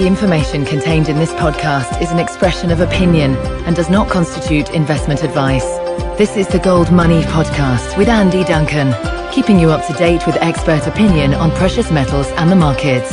The information contained in this podcast is an expression of opinion and does not constitute investment advice. This is the Gold Money Podcast with Andy Duncan, keeping you up to date with expert opinion on precious metals and the markets.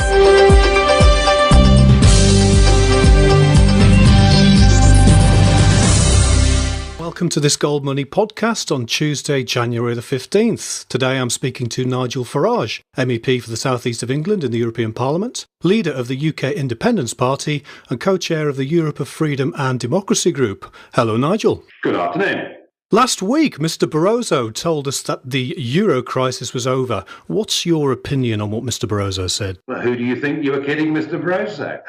Welcome to this Gold Money podcast on Tuesday, January the 15th. Today I'm speaking to Nigel Farage, MEP for the South East of England in the European Parliament, leader of the UK Independence Party and co-chair of the Europe of Freedom and Democracy Group. Hello, Nigel. Good afternoon. Last week, Mr. Barroso told us that the euro crisis was over. What's your opinion on what Mr. Barroso said? Well, who do you think you were kidding, Mr. Barroso?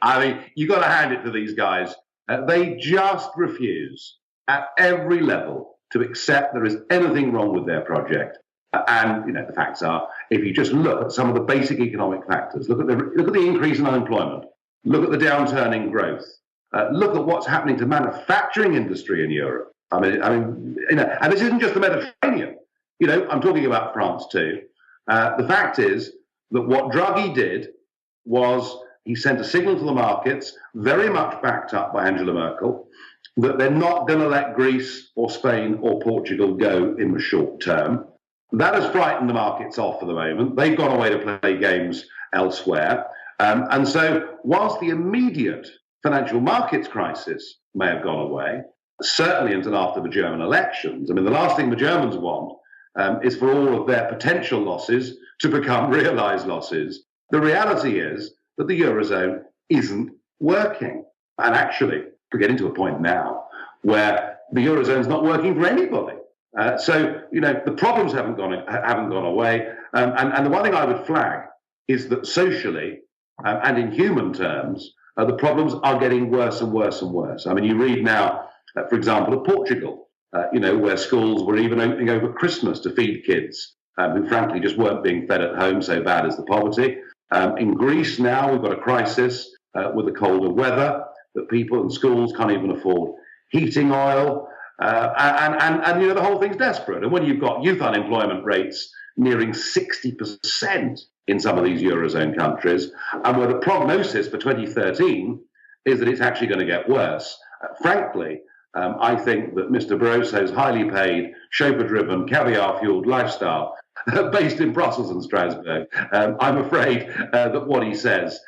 I mean, you've got to hand it to these guys. They just refuse at every level to accept there is anything wrong with their project. And, you know, the facts are, if you just look at some of the basic economic factors, look at the increase in unemployment, look at the downturn in growth. Look at what's happening to manufacturing industry in Europe. I mean, you know, and this isn't just the Mediterranean. You know, I'm talking about France too. The fact is that what Draghi did was he sent a signal to the markets, very much backed up by Angela Merkel, that they're not going to let Greece or Spain or Portugal go in the short term. That has frightened the markets off for the moment. They've gone away to play games elsewhere. And so whilst the immediate financial markets crisis may have gone away, certainly until after the German elections. I mean, the last thing the Germans want is for all of their potential losses to become realised losses. The reality is that the Eurozone isn't working. And actually, we're getting to a point now where the Eurozone's not working for anybody. So, you know, the problems haven't gone away. And the one thing I would flag is that socially and in human terms, the problems are getting worse and worse and worse. I mean, you read now, for example, of Portugal, you know, where schools were even opening over Christmas to feed kids who frankly just weren't being fed at home, so bad is the poverty. In Greece now, we've got a crisis with the colder weather, that people and schools can't even afford heating oil. And you know, the whole thing's desperate. And when you've got youth unemployment rates nearing 60% in some of these Eurozone countries, and where the prognosis for 2013 is that it's actually going to get worse. Frankly, I think that Mr. Barroso's highly paid, chauffeur-driven, caviar-fueled lifestyle, based in Brussels and Strasbourg, I'm afraid that what he says,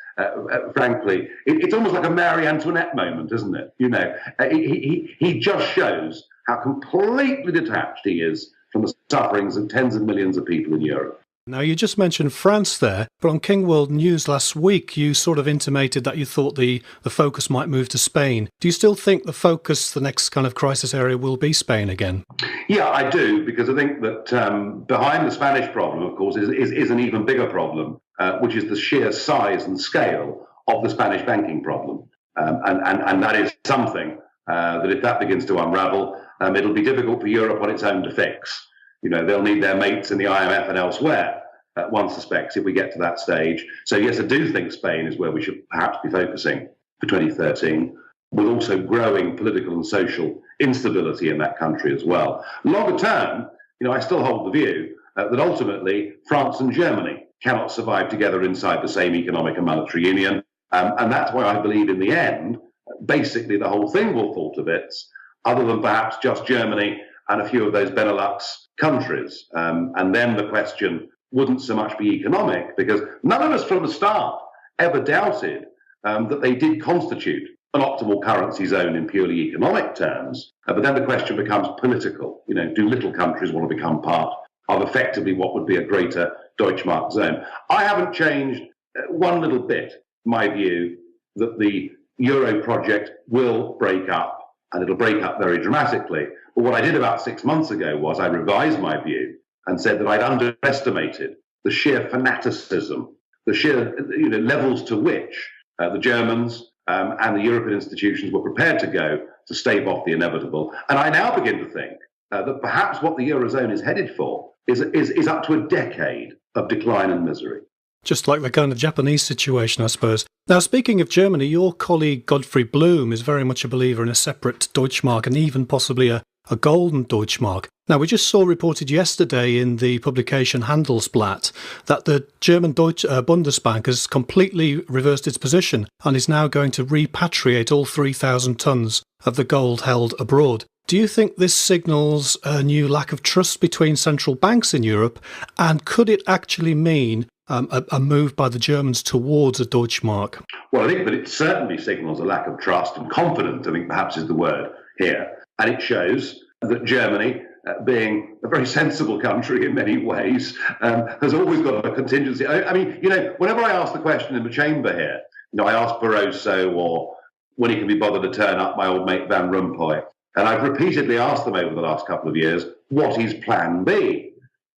frankly, it's almost like a Marie Antoinette moment, isn't it? You know, he just shows how completely detached he is from the sufferings of tens of millions of people in Europe. Now, you just mentioned France there, but on King World News last week, you sort of intimated that you thought the focus might move to Spain. Do you still think the focus, the next kind of crisis area, will be Spain again? Yeah, I do, because I think that behind the Spanish problem, of course, is an even bigger problem, which is the sheer size and scale of the Spanish banking problem. And that is something that if that begins to unravel, it'll be difficult for Europe on its own to fix. You know, they'll need their mates in the IMF and elsewhere, one suspects, if we get to that stage. So, yes, I do think Spain is where we should perhaps be focusing for 2013, with also growing political and social instability in that country as well. Longer term, you know, I still hold the view that ultimately France and Germany cannot survive together inside the same economic and monetary union. And that's why I believe in the end, basically the whole thing will fall to bits, other than perhaps just Germany and a few of those Benelux countries. And then the question wouldn't so much be economic, because none of us from the start ever doubted that they did constitute an optimal currency zone in purely economic terms. But then the question becomes political. You know, do little countries want to become part of effectively what would be a greater Deutschmark zone? I haven't changed one little bit my view that the Euro project will break up, and it'll break up very dramatically. But what I did about 6 months ago was I revised my view and said that I'd underestimated the sheer fanaticism, the sheer levels to which the Germans and the European institutions were prepared to go to stave off the inevitable. And I now begin to think that perhaps what the Eurozone is headed for is up to a decade of decline and misery. Just like the kind of Japanese situation, I suppose. Now, speaking of Germany, your colleague Godfrey Bloom is very much a believer in a separate Deutschmark and even possibly a golden Deutschmark. Now, we just saw reported yesterday in the publication Handelsblatt that the German Bundesbank has completely reversed its position and is now going to repatriate all 3,000 tonnes of the gold held abroad. Do you think this signals a new lack of trust between central banks in Europe? And could it actually mean a move by the Germans towards a Deutschmark? Well, I think that it certainly signals a lack of trust and confidence, I think perhaps is the word here. And it shows that Germany, being a very sensible country in many ways, has always got a contingency. I mean, whenever I ask the question in the chamber here, I ask Barroso or when he can be bothered to turn up, my old mate Van Rompuy, and I've repeatedly asked them over the last couple of years, what is plan B?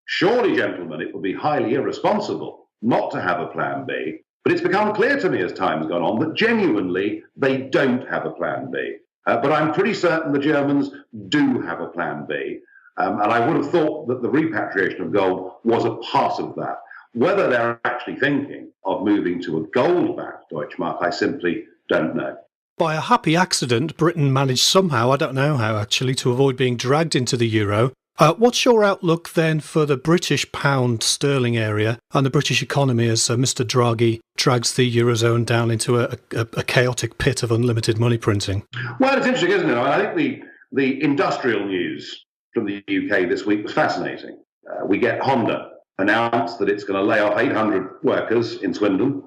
Surely, gentlemen, it would be highly irresponsible not to have a plan B. But it's become clear to me as time's gone on that genuinely they don't have a plan B. But I'm pretty certain the Germans do have a plan B. And I would have thought that the repatriation of gold was a part of that. Whether they're actually thinking of moving to a gold-backed Deutschmark, I simply don't know. By a happy accident, Britain managed somehow, I don't know how actually, to avoid being dragged into the euro. What's your outlook then for the British pound sterling area and the British economy as Mr. Draghi drags the eurozone down into a chaotic pit of unlimited money printing? Well, it's interesting, isn't it? I think the industrial news from the UK this week was fascinating. We get Honda announced that it's going to lay off 800 workers in Swindon,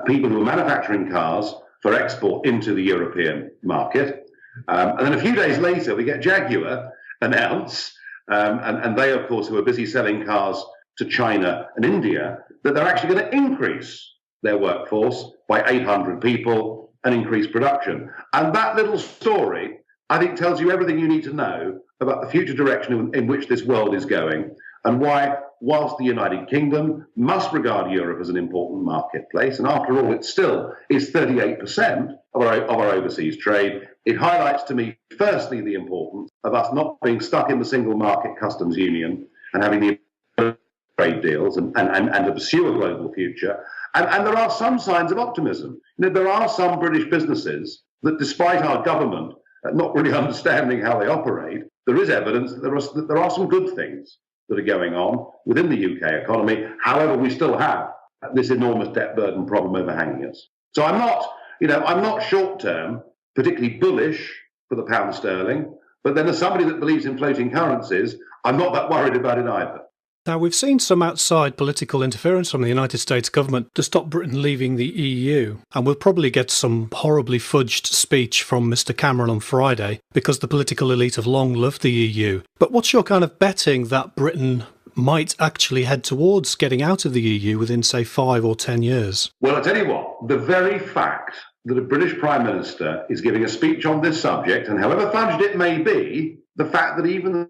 people who are manufacturing cars for export into the European market. And then a few days later, we get Jaguar announce, and they, of course, who are busy selling cars to China and India, that they're actually going to increase their workforce by 800 people and increase production. And that little story, I think, tells you everything you need to know about the future direction in which this world is going, and why, whilst the United Kingdom must regard Europe as an important marketplace, and after all, it still is 38% of our overseas trade, it highlights to me, firstly, the importance of us not being stuck in the single market customs union and having the trade deals and to pursue a global future. And there are some signs of optimism. There are some British businesses that, despite our government not really understanding how they operate, there is evidence that there are some good things that are going on within the UK economy. However, we still have this enormous debt burden problem overhanging us. So I'm not short-term particularly bullish for the pound sterling, but then as somebody that believes in floating currencies, I'm not that worried about it either. Now, we've seen some outside political interference from the United States government to stop Britain leaving the EU, and we'll probably get some horribly fudged speech from Mr. Cameron on Friday because the political elite have long loved the EU. But what's your kind of betting that Britain might actually head towards getting out of the EU within, say, 5 or 10 years? Well, I'll tell you what, the very fact that a British Prime Minister is giving a speech on this subject, and however fudged it may be, the fact that even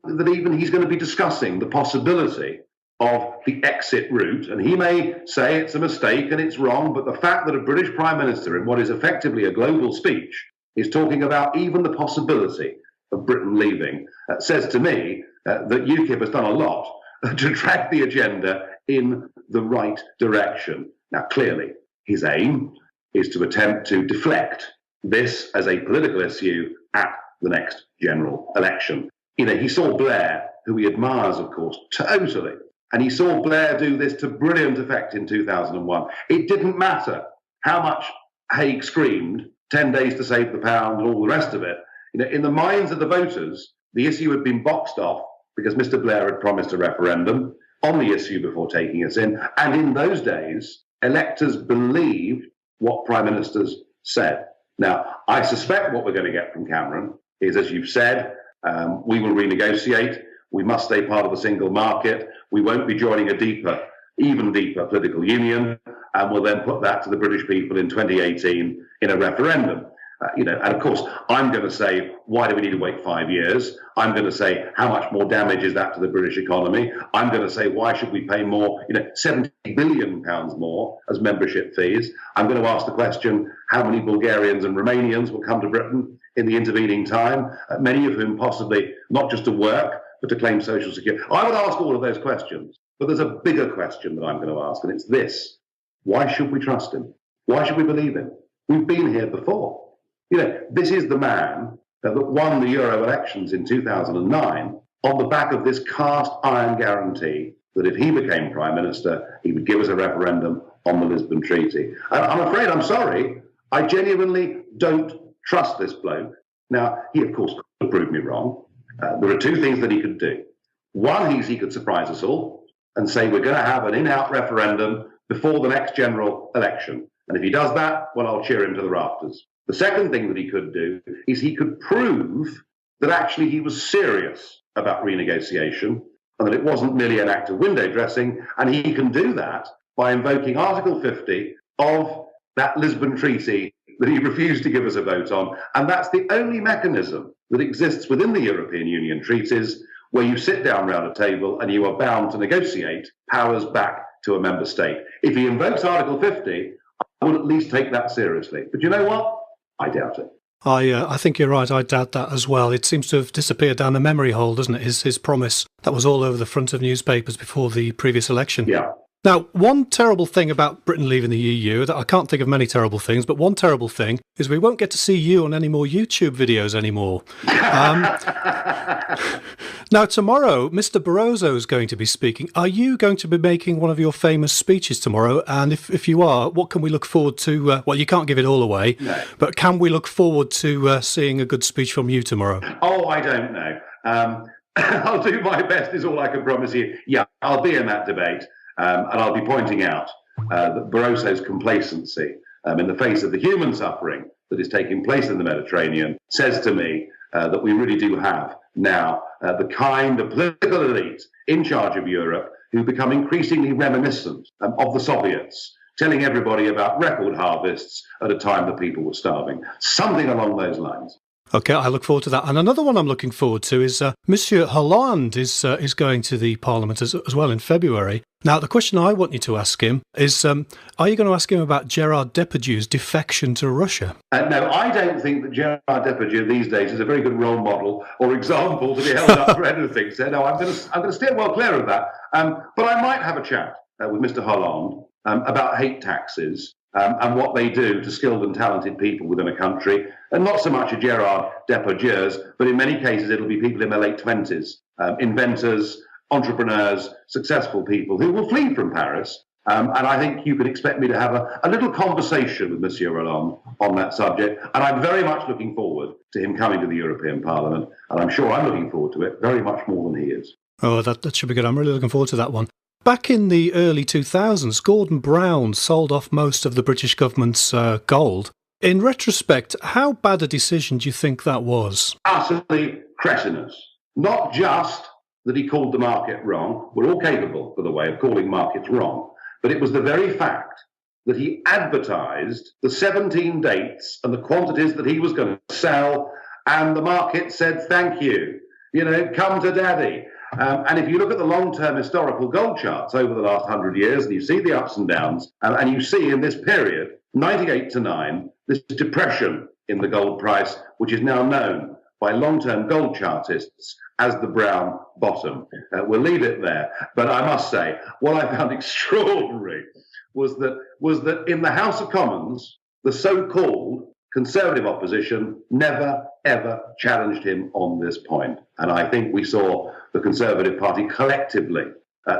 he's going to be discussing the possibility of the exit route, and he may say it's a mistake and it's wrong, but the fact that a British Prime Minister in what is effectively a global speech is talking about even the possibility of Britain leaving says to me that Ukip has done a lot to drag the agenda in the right direction. Now, clearly, his aim is to attempt to deflect this as a political issue at the next general election. He saw Blair, who he admires, of course, totally. And he saw Blair do this to brilliant effect in 2001. It didn't matter how much Haig screamed, 10 days to save the pound and all the rest of it. In the minds of the voters, the issue had been boxed off because Mr. Blair had promised a referendum on the issue before taking us in. And in those days, electors believed what prime ministers said. Now, I suspect what we're going to get from Cameron is, as you've said, we will renegotiate. We must stay part of the single market. We won't be joining a even deeper political union, and we'll then put that to the British people in 2018 in a referendum. And of course, I'm going to say, why do we need to wait 5 years? I'm going to say, how much more damage is that to the British economy? I'm going to say, why should we pay more, £70 billion more as membership fees? I'm going to ask the question, how many Bulgarians and Romanians will come to Britain in the intervening time, many of whom possibly not just to work, but to claim social security? I would ask all of those questions, but there's a bigger question that I'm going to ask, and it's this. Why should we trust him? Why should we believe him? We've been here before. This is the man that won the Euro elections in 2009 on the back of this cast iron guarantee that if he became Prime Minister, he would give us a referendum on the Lisbon Treaty. And I'm afraid, I'm sorry, I genuinely don't trust this bloke. Now, he, of course, could prove me wrong. There are two things that he could do. One is he could surprise us all and say we're going to have an in-out referendum before the next general election. And if he does that, well, I'll cheer him to the rafters. The second thing that he could do is he could prove that actually he was serious about renegotiation and that it wasn't merely an act of window dressing. And he can do that by invoking Article 50 of that Lisbon Treaty that he refused to give us a vote on. And that's the only mechanism that exists within the European Union treaties where you sit down round a table and you are bound to negotiate powers back to a member state. If he invokes Article 50, I would at least take that seriously. But you know what? I doubt it. I think you're right. I doubt that as well. It seems to have disappeared down the memory hole, doesn't it? His promise that was all over the front of newspapers before the previous election. Yeah. Now, one terrible thing about Britain leaving the EU, that I can't think of many terrible things, but one terrible thing is we won't get to see you on any more YouTube videos anymore. Now, tomorrow, Mr. Barroso is going to be speaking. Are you going to be making one of your famous speeches tomorrow? And if you are, what can we look forward to? Well, you can't give it all away, no. But can we look forward to seeing a good speech from you tomorrow? Oh, I don't know. I'll do my best is all I can promise you. Yeah, I'll be in that debate. And I'll be pointing out that Barroso's complacency in the face of the human suffering that is taking place in the Mediterranean says to me that we really do have now the kind of political elite in charge of Europe who become increasingly reminiscent of the Soviets, telling everybody about record harvests at a time that people were starving. Something along those lines. OK, I look forward to that. And another one I'm looking forward to is Monsieur Hollande is going to the Parliament as well in February. Now, the question I want you to ask him is, are you going to ask him about Gerard Depardieu's defection to Russia? No, I don't think that Gerard Depardieu these days is a very good role model or example to be held up for anything. So, no, I'm going to steer well clear of that. But I might have a chat with Mr. Hollande about hate taxes and what they do to skilled and talented people within a country. And not so much a Gerard Depardieu's, but in many cases it'll be people in their late 20s, inventors, entrepreneurs, successful people who will flee from Paris. And I think you can expect me to have a little conversation with Monsieur Hollande on that subject. And I'm very much looking forward to him coming to the European Parliament. And I'm sure I'm looking forward to it very much more than he is. Oh, that should be good. I'm really looking forward to that one. Back in the early 2000s, Gordon Brown sold off most of the British government's gold. In retrospect, how bad a decision do you think that was? Utterly cretinous. Not just that he called the market wrong. We're all capable, by the way, of calling markets wrong. But it was the very fact that he advertised the 17 dates and the quantities that he was going to sell, and the market said, thank you, come to daddy. And if you look at the long-term historical gold charts over the last 100 years, and you see the ups and downs, and you see in this period, 98 to 9, this depression in the gold price, which is now known by long-term gold chartists as the brown bottom. We'll leave it there. But I must say, what I found extraordinary was that in the House of Commons, the so-called Conservative opposition never, ever challenged him on this point. And I think we saw the Conservative Party collectively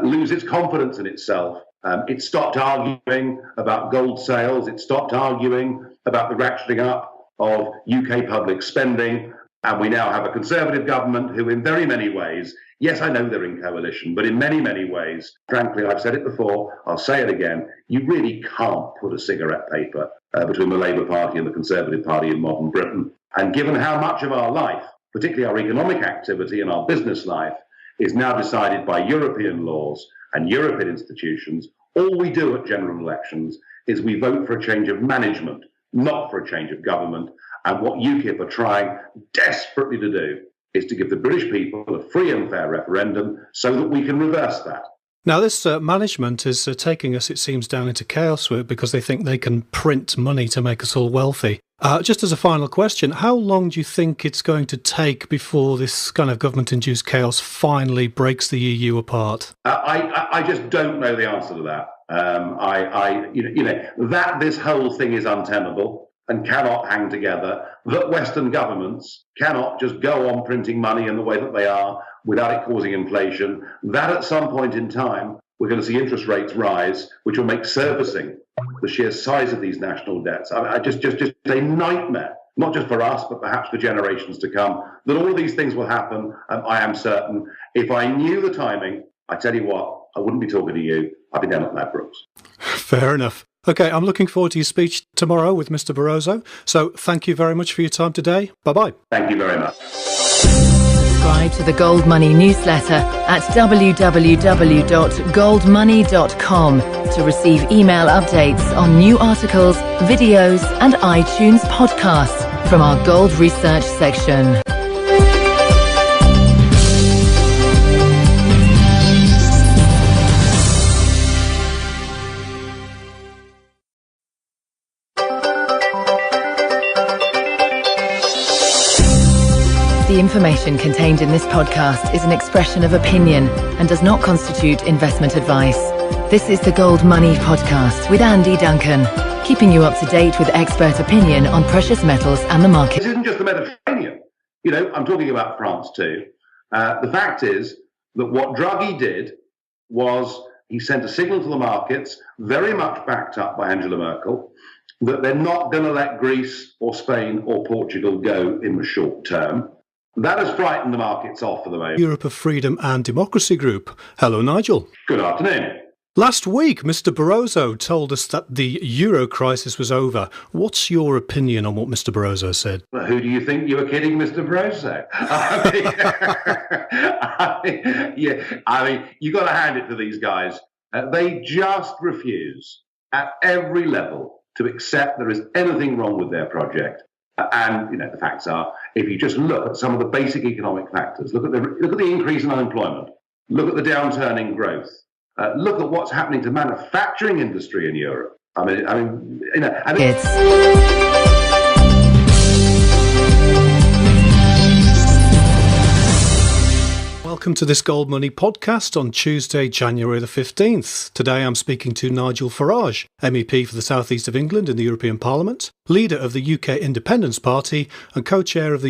lose its confidence in itself. It stopped arguing about gold sales. It stopped arguing about the ratcheting up of UK public spending. And we now have a Conservative government who, in very many ways, yes, I know they're in coalition, but in many, many ways, frankly, I've said it before, I'll say it again, you really can't put a cigarette paper between the Labour Party and the Conservative Party in modern Britain. And given how much of our life, particularly our economic activity and our business life, is now decided by European laws and European institutions, all we do at general elections is we vote for a change of management, not for a change of government. And what Ukip are trying desperately to do is to give the British people a free and fair referendum so that we can reverse that. Now, this management is taking us, it seems, down into chaos because they think they can print money to make us all wealthy. Just as a final question, how long do you think it's going to take before this kind of government-induced chaos finally breaks the EU apart? I just don't know the answer to that. That this whole thing is untenable. and cannot hang together, that Western governments cannot just go on printing money in the way that they are without it causing inflation, that at some point in time we're going to see interest rates rise, which will make servicing the sheer size of these national debts just a nightmare, not just for us, but perhaps for generations to come. That all of these things will happen, I am certain. If I knew the timing, I tell you what, I wouldn't be talking to you. I'd be down at Ladbrokes. Fair enough. Okay, I'm looking forward to your speech tomorrow with Mr. Barroso. So thank you very much for your time today. Bye-bye. Thank you very much. Subscribe to the Gold Money newsletter at www.goldmoney.com to receive email updates on new articles, videos, and iTunes podcasts from our Gold Research section. The information contained in this podcast is an expression of opinion and does not constitute investment advice. This is the Gold Money Podcast with Andy Duncan, keeping you up to date with expert opinion on precious metals and the market. This isn't just the Mediterranean. I'm talking about France too. The fact is that what Draghi did was he sent a signal to the markets, very much backed up by Angela Merkel, that they're not going to let Greece or Spain or Portugal go in the short term. That has frightened the markets off for the moment. Europe of Freedom and Democracy Group. Hello, Nigel. Good afternoon. Last week, Mr. Barroso told us that the euro crisis was over. What's your opinion on what Mr. Barroso said? Well, who do you think you were kidding, Mr. Barroso? You've got to hand it to these guys. They just refuse at every level to accept there is anything wrong with their project. The facts are, if you just look at some of the basic economic factors, look at the increase in unemployment, look at the downturn in growth, look at what's happening to manufacturing industry in Europe. Welcome to this Gold Money podcast on Tuesday, January the 15th. Today I'm speaking to Nigel Farage, MEP for the South East of England in the European Parliament, leader of the UK Independence Party and co-chair of the